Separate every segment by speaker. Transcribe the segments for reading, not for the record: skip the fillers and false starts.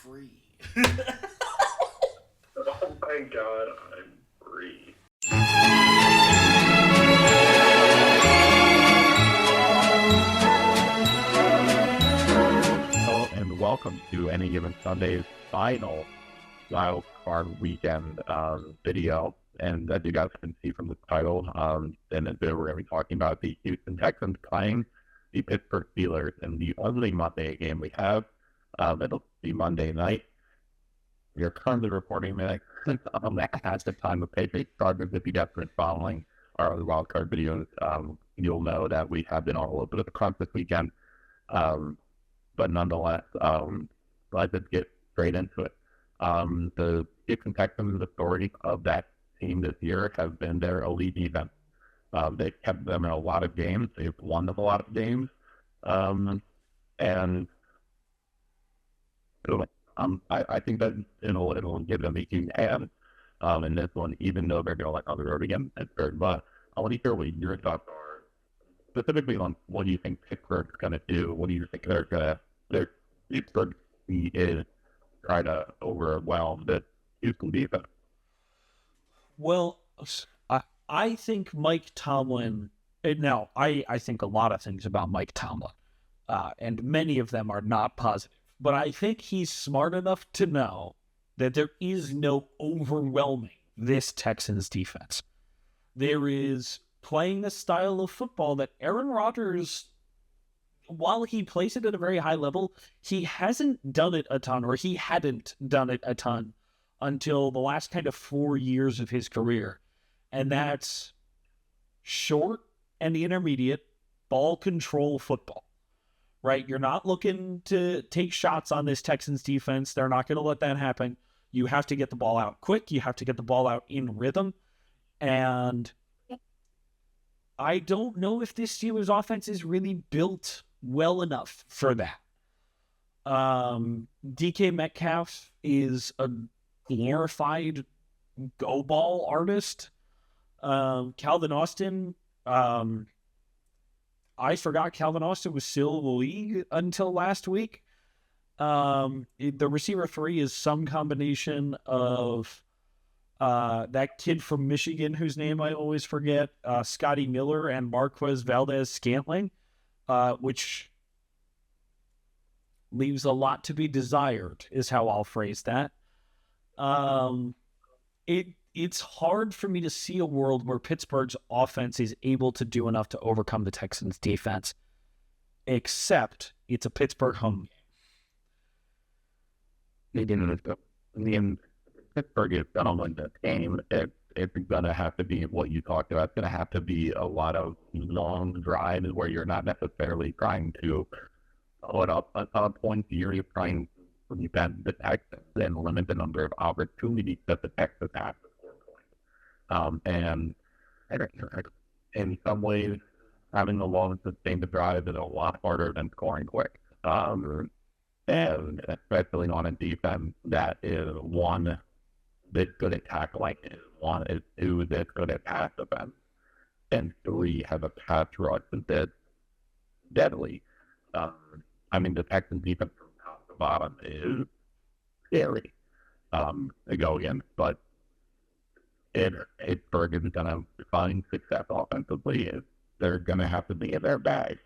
Speaker 1: free.
Speaker 2: Oh my god, I'm free.
Speaker 3: Hello and welcome to Any Given Sunday's final wild card weekend video. And as you guys can see from the title, in this video we're going to be talking about the Houston Texans playing the Pittsburgh Steelers in the only Monday game we have. It'll be Monday night. We are currently recording that at the time of Patriots started. If you guys have been following our other wildcard videos, you'll know that we have been on a little bit of a crunch this weekend. But nonetheless, let's just get straight into it. The Houston Texans, the story of that team this year has been their elite defense. They've kept them in a lot of games. They've won them a lot of games. And I think that it'll give them a huge hand in this one, even though they're going to let on the road again at Pittsburgh. But I want to hear what your thoughts are, specifically on what do you think Pittsburgh's going to do? What do you think their Pittsburgh is try to overwhelm the Houston defense?
Speaker 1: Well, I think Mike Tomlin. Now, I think a lot of things about Mike Tomlin, and many of them are not positive. But I think he's smart enough to know that there is no overwhelming this Texans defense. There is playing the style of football that Aaron Rodgers, while he plays it at a very high level, he hasn't done it a ton, or he hadn't done it a ton until the last kind of 4 years of his career. And that's short and intermediate ball control football. Right? You're not looking to take shots on this Texans defense. They're not going to let that happen. You have to get the ball out quick. You have to get the ball out in rhythm. And I don't know if this Steelers offense is really built well enough for that. DK Metcalf is a glorified go ball artist. Calvin Austin, I forgot Calvin Austin was still in the league until last week. The receiver 3 is some combination of that kid from Michigan whose name I always forget, Scotty Miller, and Marquez Valdez-Scantling, which leaves a lot to be desired, is how I'll phrase that. It's hard for me to see a world where Pittsburgh's offense is able to do enough to overcome the Texans' defense, except it's a Pittsburgh home
Speaker 3: Pittsburgh is going to win this game. It's going to have to be what you talked about. It's going to have to be a lot of long drives where you're not necessarily trying to put up a ton of points. You're trying to prevent the Texans and limit the number of opportunities that the Texans have. And in some ways, having a long sustained drive is a lot harder than scoring quick. And especially on a defense that is one that's good at tackling, one is two that's good at pass defense, and three have a pass rush that's deadly. The Texans defense from top to bottom is scary to go against, but Pittsburgh is going to find success offensively. They're going to have to be in their bag.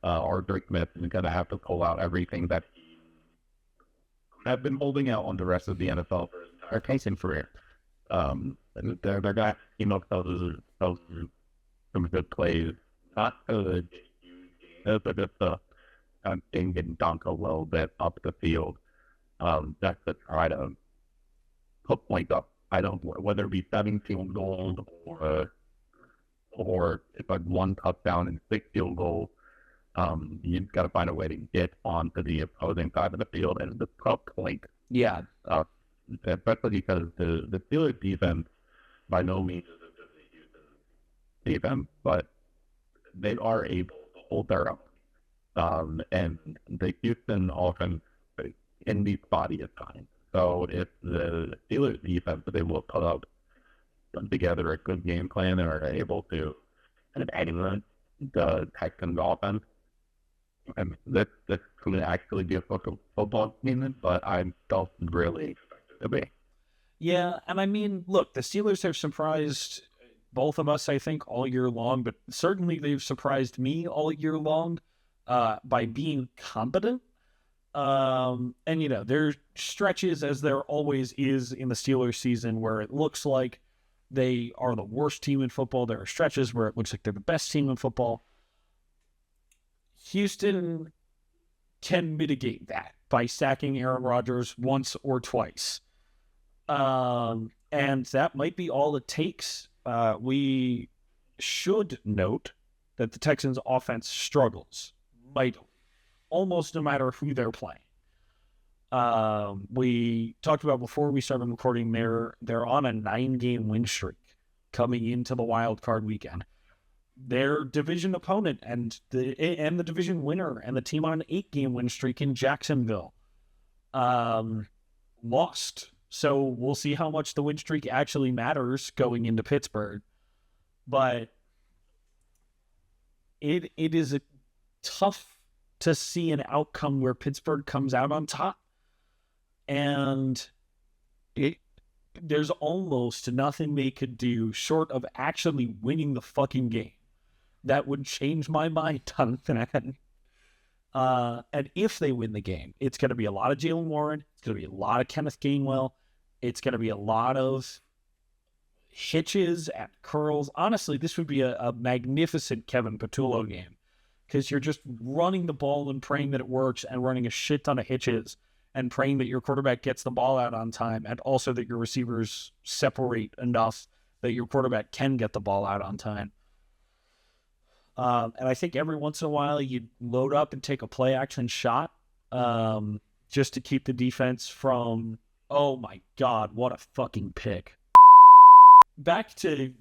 Speaker 3: Arthur Smith is going to have to pull out everything that he has been holding out on the rest of the NFL for his entire coaching career. They're going to team up some good plays, not to but just to ding and dunk a little bit up the field. Just to try to put points up. I don't know whether it be 17 goals or if like 1 touchdown and 6 field goals. You've got to find a way to get onto the opposing side of the field, and the tough point.
Speaker 1: Yeah.
Speaker 3: Especially because the Steelers defense by no means is as good as the Houston defense, but they are able to hold their own. And the Houston offense can be spotty at times. So if the Steelers defense is able to put together a good game plan and are able to kind of animate the Texans offense, And that's going to actually be a football team, but I don't really expect it to be.
Speaker 1: Yeah, and I mean, look, the Steelers have surprised both of us, I think, all year long, but certainly they've surprised me all year long by being competent. And, you know, there's stretches, as there always is in the Steelers season, where it looks like they are the worst team in football. There are stretches where it looks like they're the best team in football. Houston can mitigate that by sacking Aaron Rodgers once or twice. And that might be all it takes. We should note that the Texans' offense struggles mightily, almost no matter who they're playing. We talked about before we started recording, they're on a 9-game win streak coming into the wild card weekend. Their division opponent and the division winner and the team on an 8-game win streak in Jacksonville lost. So we'll see how much the win streak actually matters going into Pittsburgh. But it is tough to see an outcome where Pittsburgh comes out on top. And there's almost nothing they could do short of actually winning the fucking game that would change my mind on that. And if they win the game, it's going to be a lot of Jalen Warren. It's going to be a lot of Kenneth Gainwell. It's going to be a lot of hitches and curls. Honestly, this would be a magnificent Kevin Patullo game because you're just running the ball and praying that it works and running a shit ton of hitches and praying that your quarterback gets the ball out on time and also that your receivers separate enough that your quarterback can get the ball out on time. And I think every once in a while you load up and take a play action shot just to keep the defense from, oh my God, what a fucking pick. Back to,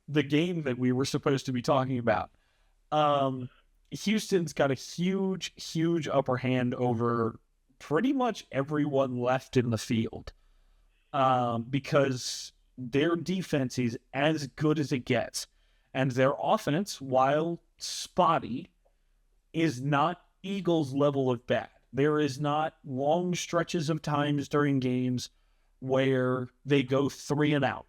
Speaker 1: the game that we were supposed to be talking about. Houston's got a huge, huge upper hand over pretty much everyone left in the field because their defense is as good as it gets. And their offense, while spotty, is not Eagles level of bad. There is not long stretches of times during games where they go 3 and out.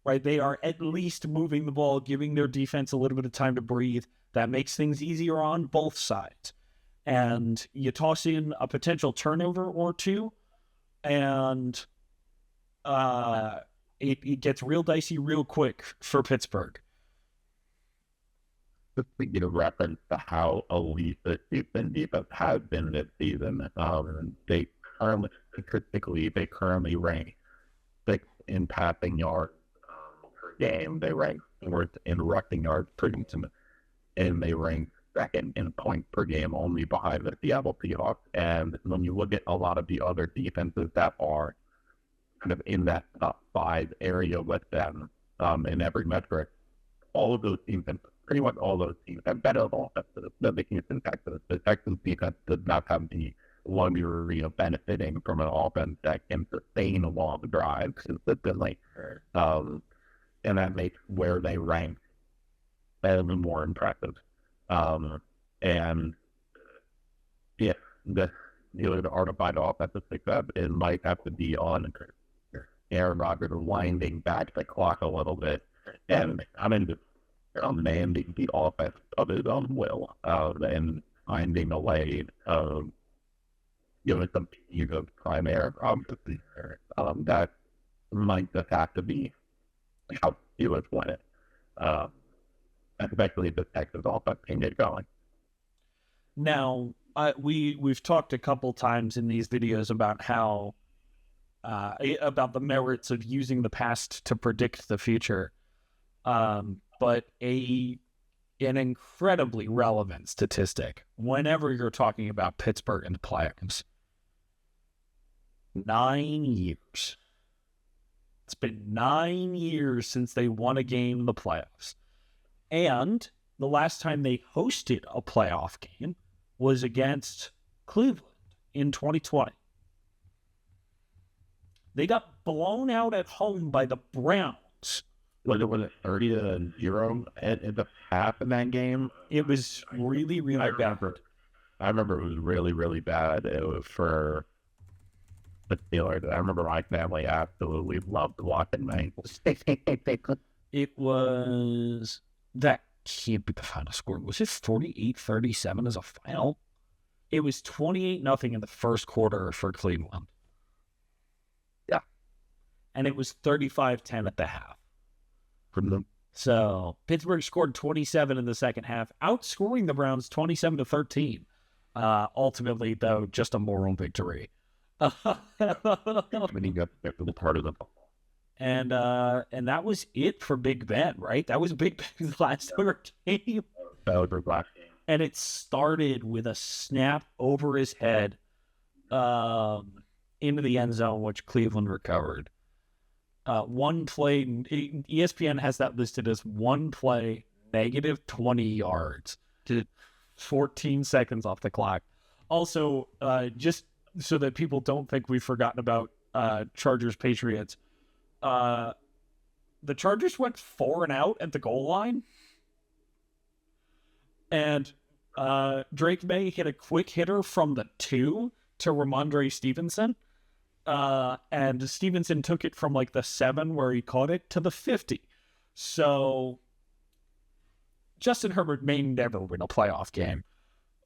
Speaker 1: Right? They are at least moving the ball, giving their defense a little bit of time to breathe. That makes things easier on both sides. And you toss in a potential turnover or two, and it gets real dicey real quick for Pittsburgh.
Speaker 3: Just to get a reference to how elite the Houston defense has been this season, they currently rank 6th in passing yards per game. They rank 4th in rushing yards per game, and they rank 2nd in points per game, only behind the Seattle Seahawks. And when you look at a lot of the other defenses that are kind of in that top 5 area with them in every metric, all of those teams, pretty much all those teams, have better offenses than the Houston Texans. The Texans defense does not have the luxury of benefiting from an offense that can sustain a long drive consistently. And that makes where they rank even more impressive. And if the Steelers are to find offensive success, it might have to be on Aaron Rodgers winding back the clock a little bit. And manning the offense of his own will, and finding a way of giving some piece of primary competency. That might just have to be how Steelers win it. Especially if the Texans offense can get going.
Speaker 1: Now, we've talked a couple times in these videos about how about the merits of using the past to predict the future. But an incredibly relevant statistic whenever you're talking about Pittsburgh and the playoffs. 9 years. It's been 9 years since they won a game in the playoffs. And the last time they hosted a playoff game was against Cleveland in 2020. They got blown out at home by the Browns.
Speaker 3: Was it 30-0 at the half in that game?
Speaker 1: It was really, really bad.
Speaker 3: I remember it was really, really bad. It was for the Steelers. I remember my family absolutely loved watching Bengals.
Speaker 1: It was that can't be the final score. Was it 48-37 as a final? It was 28-0 in the first quarter for Cleveland.
Speaker 3: Yeah.
Speaker 1: And it was 35-10 at the half.
Speaker 3: From them.
Speaker 1: So Pittsburgh scored 27 in the second half, outscoring the Browns 27-13. Ultimately, though, just a moral victory.
Speaker 3: When he got the part of the
Speaker 1: And that was it for Big Ben, right? That was Big Ben's last ever game.
Speaker 3: black game.
Speaker 1: And it started with a snap over his head into the end zone, which Cleveland recovered. One play, ESPN has that listed as one play, negative 20 yards to 14 seconds off the clock. Also, just so that people don't think we've forgotten about Chargers Patriots, the Chargers went 4 and out at the goal line. And Drake May hit a quick hitter from the 2 to Ramondre Stevenson. And Stevenson took it from like the 7 where he caught it to the 50. So Justin Herbert may never win a playoff game.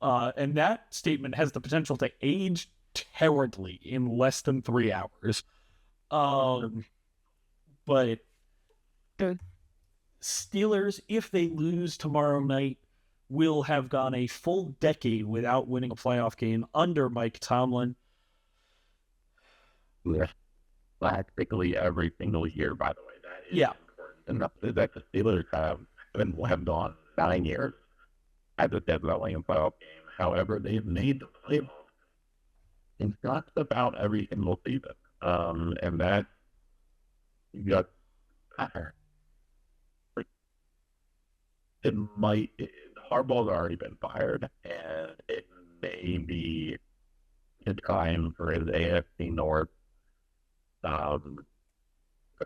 Speaker 1: And that statement has the potential to age terribly in less than 3 hours. But the Steelers, if they lose tomorrow night, will have gone a full decade without winning a playoff game under Mike Tomlin.
Speaker 3: Yeah. Practically every single year, by the way. That is important enough that the Steelers have gone 9 years as a deadline playoff game. However, they've made the playoffs in just about every single season. And that you got Harbaugh's already been fired, and it may be a time for his AFC North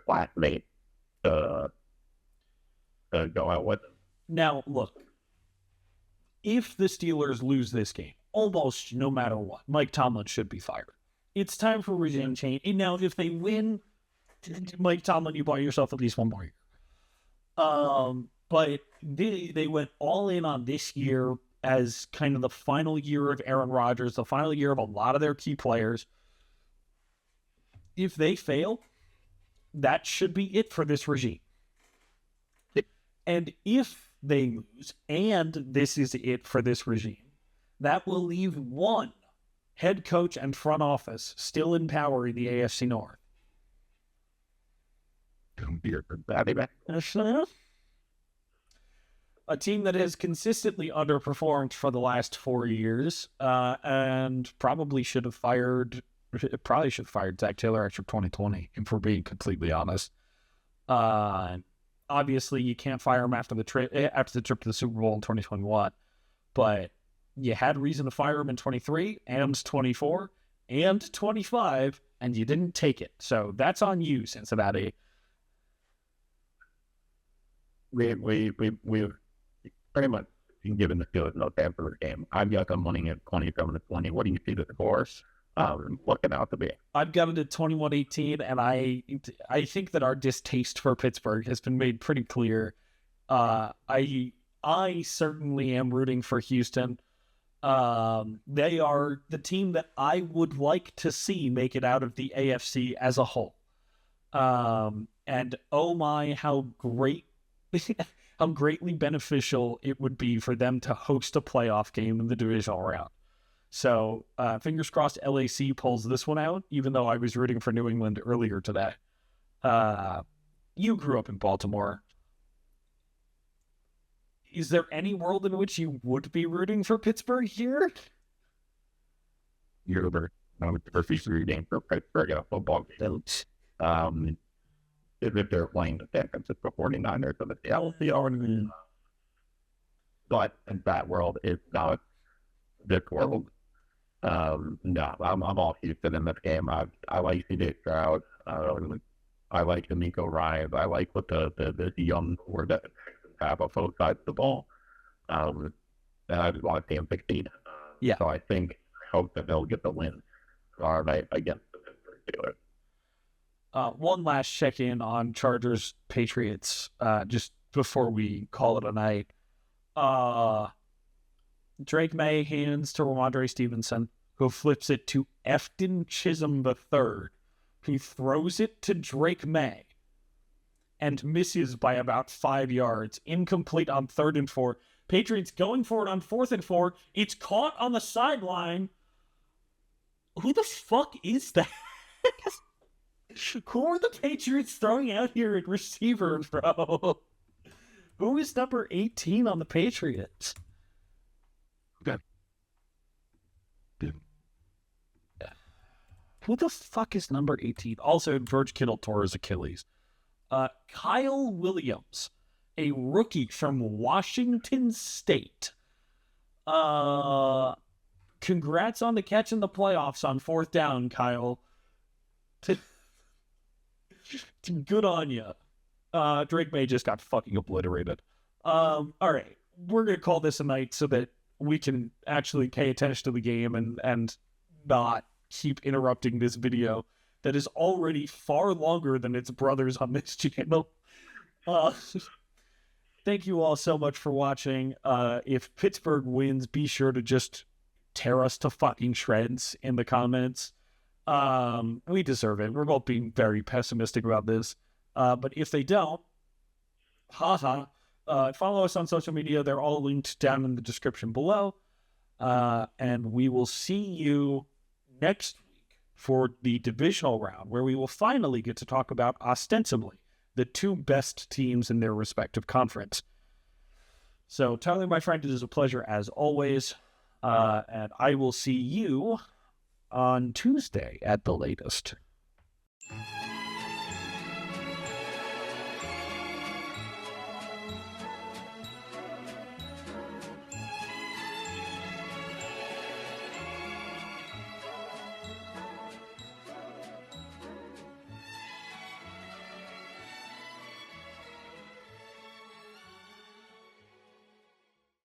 Speaker 3: classmate to go out with him.
Speaker 1: Now, look, if the Steelers lose this game, almost no matter what, Mike Tomlin should be fired. It's time for regime change. And now, if they win, Mike Tomlin, you buy yourself at least one more year. But they went all in on this year as kind of the final year of Aaron Rodgers, the final year of a lot of their key players. If they fail, that should be it for this regime. And if they lose, and this is it for this regime, that will leave one head coach and front office still in power in the AFC North. A team that has consistently underperformed for the last 4 years, and probably should have fired Zach Taylor after 2020, if we're being completely honest. Obviously, you can't fire him after the trip to the Super Bowl in 2021, but you had reason to fire him in 23 and 24 and 25, and you didn't take it. So that's on you, Cincinnati.
Speaker 3: We've pretty much given the Steelers no time for the game. I've got them winning at 27-20. What do you see the scores looking out to be?
Speaker 1: I've got it at 21-18, and I think that our distaste for Pittsburgh has been made pretty clear. I certainly am rooting for Houston. They are the team that I would like to see make it out of the AFC as a whole. And oh my, how greatly beneficial it would be for them to host a playoff game in the divisional round. So fingers crossed LAC pulls this one out, even though I was rooting for New England earlier today. You grew up in Baltimore. Is there any world in which you would be rooting for Pittsburgh here?
Speaker 3: You're over. It's the first feature game for Pittsburgh at a football game. If they're playing the San Francisco 49ers of the LC, but in that world, it's not this world. No, I'm all Houston in this game. I like CJ Stroud. I like D'Amico Ryans. I like what the young core that have on both sides of the ball. And I just want to see him succeed.
Speaker 1: Yeah.
Speaker 3: So I hope that they'll get the win tomorrow night against the Pittsburgh Steelers.
Speaker 1: One last check-in on Chargers Patriots, just before we call it a night. Drake May hands to Ramondre Stevenson, who flips it to Efton Chisholm III. He throws it to Drake May and misses by about 5 yards. Incomplete on 3rd and 4. Patriots going for it on 4th and 4. It's caught on the sideline. Who the fuck is that? Who are the Patriots throwing out here at receiver, bro? Who is number 18 on the Patriots? Who the fuck is number 18? Also, George Kittle tore his Achilles. Kyle Williams, a rookie from Washington State. Congrats on the catch in the playoffs on 4th down, Kyle. Good on you. Drake May just got fucking obliterated. All right. We're going to call this a night so that we can actually pay attention to the game and not keep interrupting this video that is already far longer than its brothers on this channel. Thank you all so much for watching. If Pittsburgh wins, be sure to just tear us to fucking shreds in the comments. We deserve it. We're both being very pessimistic about this. But if they don't, follow us on social media. They're all linked down in the description below. And we will see you next week for the divisional round, where we will finally get to talk about, ostensibly, the 2 best teams in their respective conference. So, Tyler, my friend, it is a pleasure as always. And I will see you on Tuesday at the latest.